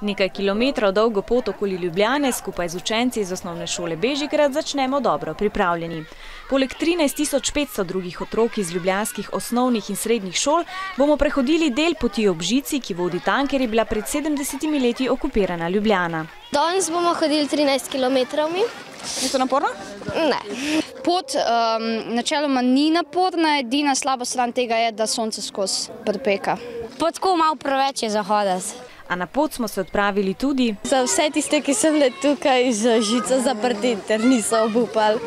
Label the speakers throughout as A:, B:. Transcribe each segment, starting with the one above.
A: Nekaj kilometrov dolgo pot okoli Ljubljane skupaj z učenci iz osnovne šole Bežigrad začnemo dobro pripravljeni. Poleg 13.500 drugih otrok iz ljubljanskih osnovnih in srednjih šol bomo prehodili del poti ob žici, ki vodi tam, ker je bila pred 70 leti okupirana Ljubljana.
B: Danes bomo hodili 13 km.
C: Je to naporno?
B: Ne.
D: Pot načeloma ni naporna, edina slaba stran tega je, da sonce skozi pripeka.
E: Pot tako malo preveč je za hoditi.
A: A na pot smo se odpravili tudi
B: za vse tiste, ki so bili tukaj z žico zaprti, ter niso obupali.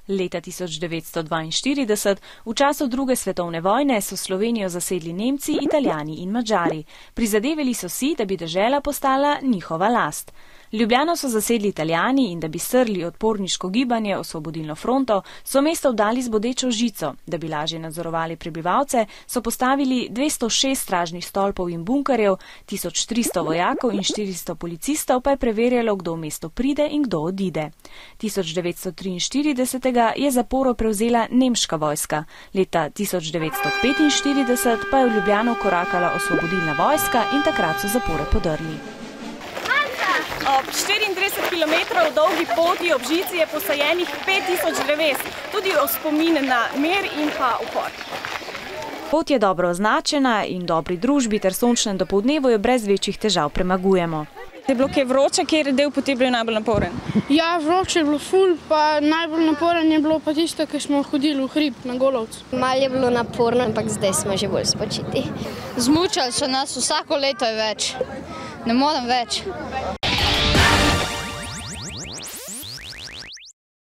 A: Leta 1942, v času druge svetovne vojne, so Slovenijo zasedli Nemci, Italijani in Madžari. Prizadevali so si, da bi dežela postala njihova last. Ljubljano so zasedli Italijani in da bi strli odporniško gibanje, Osvobodilno fronto, so mesto vdali z bodečo žico. Da bi lažje nadzorovali prebivalce, so postavili 206 stražnih stolpov in bunkerjev, 1300 vojakov in 400 policistov pa je preverjalo, kdo v mesto pride in kdo odide. 1943 je zaporo prevzela nemška vojska. Leta 1945 pa je v Ljubljano korakala Osvobodilna vojska in takrat so zapore podrli.
C: Ob 34 km dolgi poti ob žici je posajenih 5000 dreves, tudi o spomin na mir in pa upor.
A: Pot je dobro označena in dobri družbi ter sončnem dopoldnevu jo brez večjih težav premagujemo.
C: Je bilo kaj vroče, kjer del poti bil najbolj naporen?
F: Ja, vroče je bilo ful, pa najbolj naporen je bilo pa tisto, ki smo hodili v hrib na Golovcu.
B: Malo je bilo naporno, ampak zdaj smo že bolj spočiti.
D: Zmučali so nas, vsako leto je več. Ne morem več.